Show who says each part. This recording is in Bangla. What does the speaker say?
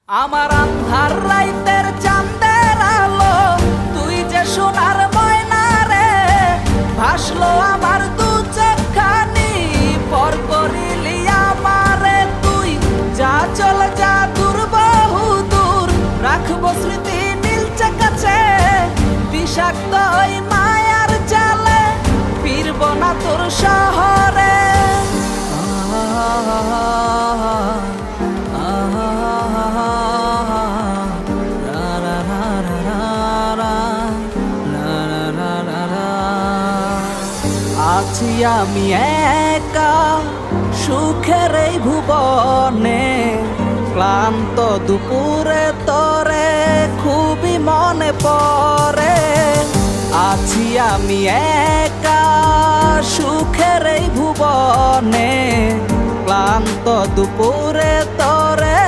Speaker 1: আমার আন্ধার রাইতের চাঁদের আলো, তুই যে সোনার ময়না রে, ভাসলো আমার দু চোখখানি, পর করিলি আমারে তুই। যা চল যা দূর বহু দূর, রাখবো স্মৃতি নীলচে কাছে, বিষাক্ত ওই মায়ার জালে ফিরব না তোর শহরে। আছি আমি একা সুখের এই ভুবনে, ক্লান্ত দুপুরে তরে খুবই মনে পড়ে। আছি আমি একা সুখের এই ভুবনে, ক্লান্ত দুপুরে তরে